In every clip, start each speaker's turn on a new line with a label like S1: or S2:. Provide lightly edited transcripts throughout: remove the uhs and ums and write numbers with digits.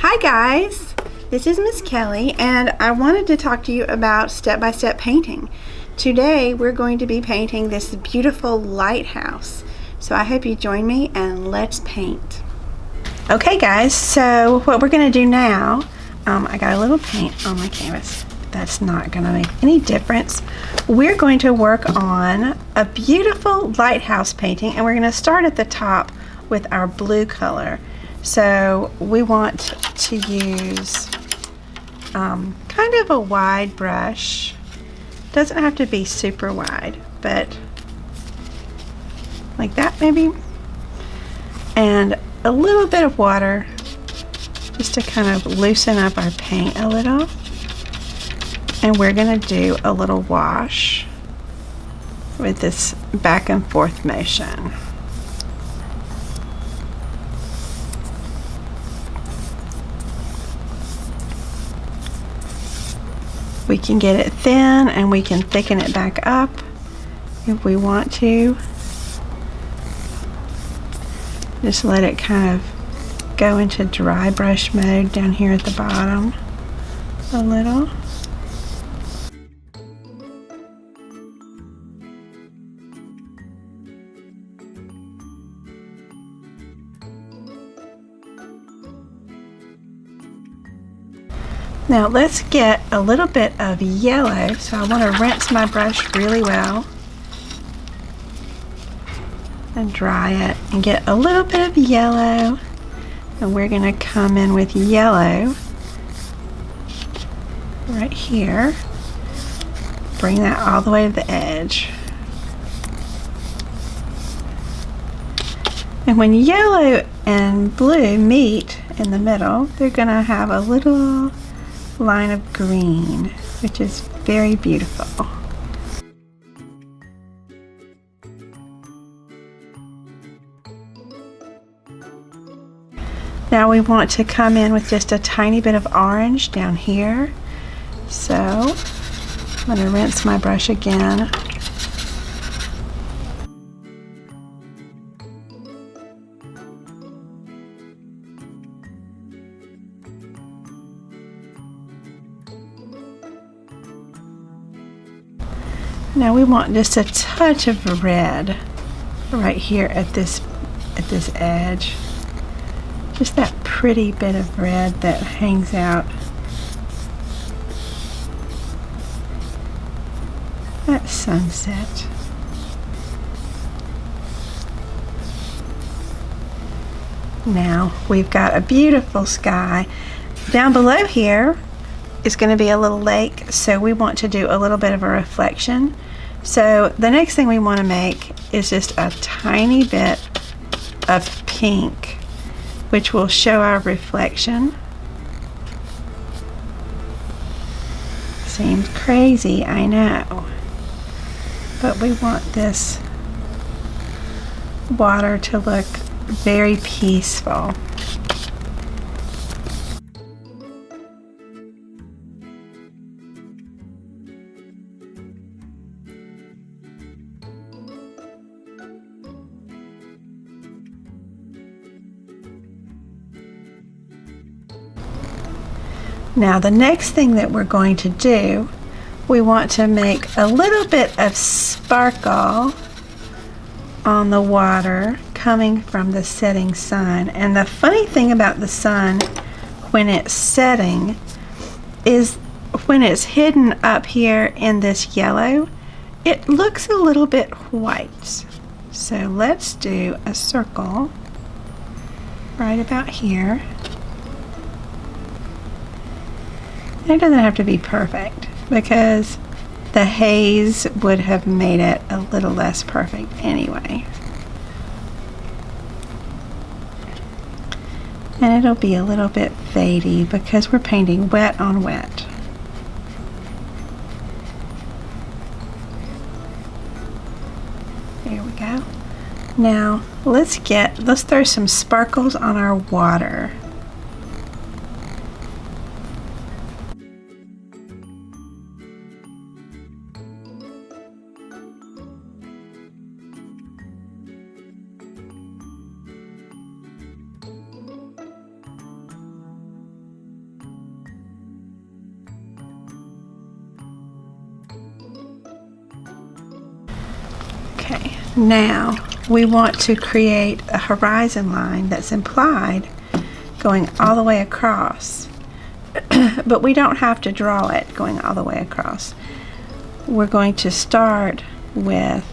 S1: Hi guys, this is Miss Kelly and I wanted to talk to you about step-by-step painting. Today we're going to be painting this beautiful lighthouse. So I hope you join me and let's paint. Okay guys, so what we're going to do now, I got a little paint on my canvas. That's not going to make any difference. We're going to work on a beautiful lighthouse painting and we're going to start at the top with our blue color. So we want to use kind of a wide brush. Doesn't have to be super wide, but like that maybe. And a little bit of water just to kind of loosen up our paint a little. And we're going to do a little wash with this back and forth motion. We can get it thin and we can thicken it back up if we want to. Just let it kind of go into dry brush mode down here at the bottom a little. Now let's get a little bit of yellow, so I want to rinse my brush really well and dry it and get a little bit of yellow, and we're going to come in with yellow right here, bring that all the way to the edge. And when yellow and blue meet in the middle, they're going to have a little line of green, which is very beautiful. Now we want to come in with just a tiny bit of orange down here. So I'm going to rinse my brush again. Now we want just a touch of red right here at this edge. Just that pretty bit of red that hangs out. That sunset. Now we've got a beautiful sky. Down below here is going to be a little lake, so we want to do a little bit of a reflection. So the next thing we want to make is just a tiny bit of pink, which will show our reflection. Seems crazy, I know, but we want this water to look very peaceful. Now the next thing that we're going to do, we want to make a little bit of sparkle on the water coming from the setting sun. And the funny thing about the sun when it's setting is when it's hidden up here in this yellow, it looks a little bit white. So let's do a circle right about here. It doesn't have to be perfect because the haze would have made it a little less perfect anyway. And it'll be a little bit fadey because we're painting wet on wet. There we go. Now let's throw some sparkles on our water. Okay, now we want to create a horizon line that's implied going all the way across, but we don't have to draw it going all the way across. We're going to start with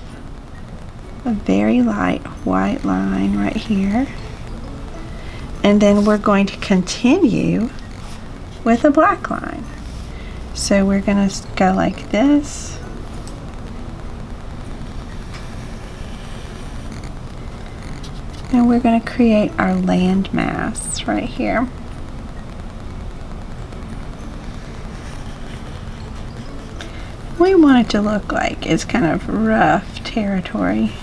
S1: a very light white line right here, and then we're going to continue with a black line. So we're going to go like this, and we're going to create our land mass right here. We want it to look like it's kind of rough territory.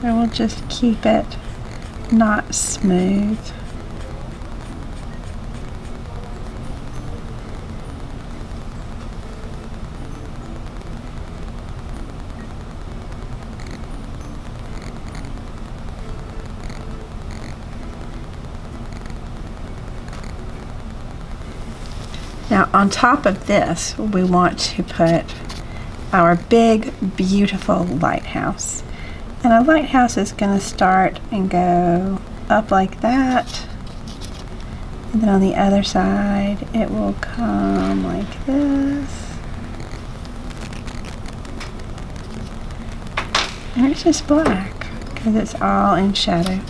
S1: So we'll just keep it not smooth. Now on top of this, we want to put our big, beautiful lighthouse. And a lighthouse is going to start and go up like that. And then on the other side, it will come like this. And it's just black because it's all in shadow.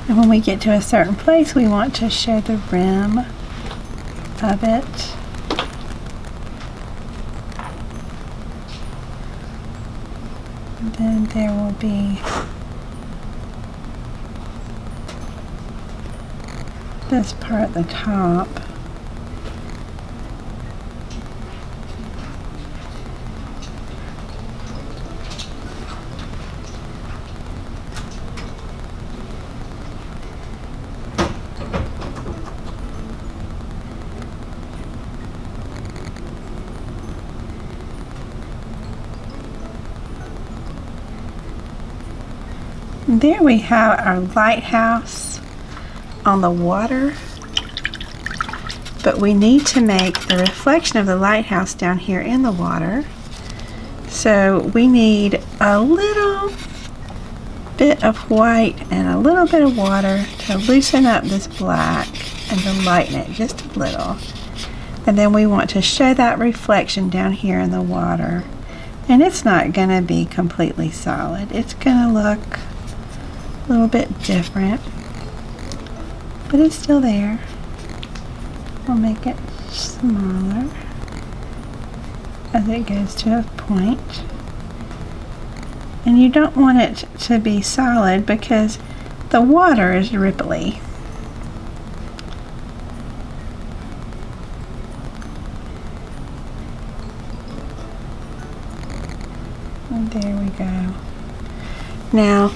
S1: And when we get to a certain place, we want to show the rim of it. And then there will be this part at the top. There we have our lighthouse on the water, but we need to make the reflection of the lighthouse down here in the water. So we need a little bit of white and a little bit of water to loosen up this black and to lighten it just a little. And then we want to show that reflection down here in the water. And it's not going to be completely solid. It's going to look a little bit different, but it's still there. We'll make it smaller as it goes to a point. And you don't want it to be solid because the water is ripply. And there we go. Now,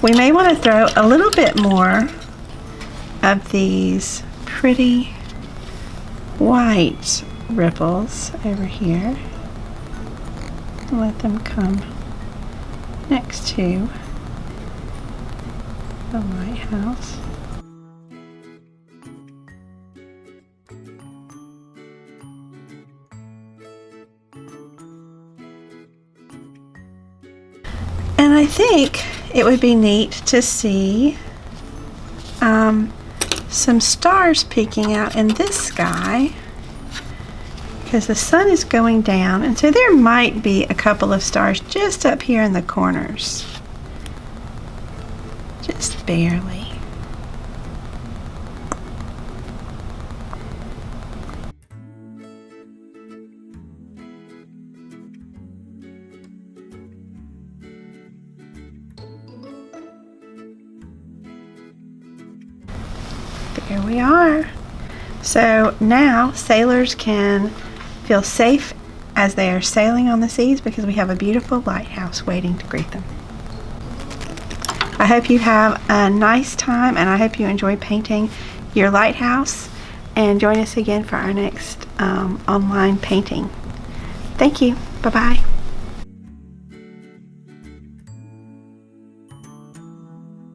S1: we may want to throw a little bit more of these pretty white ripples over here. Let them come next to the lighthouse. And I think it would be neat to see some stars peeking out in this sky because the sun is going down, and so there might be a couple of stars just up here in the corners, just barely. There we are. So now sailors can feel safe as they are sailing on the seas because we have a beautiful lighthouse waiting to greet them. I hope you have a nice time, and I hope you enjoy painting your lighthouse, and join us again for our next online painting. Thank you. Bye-bye.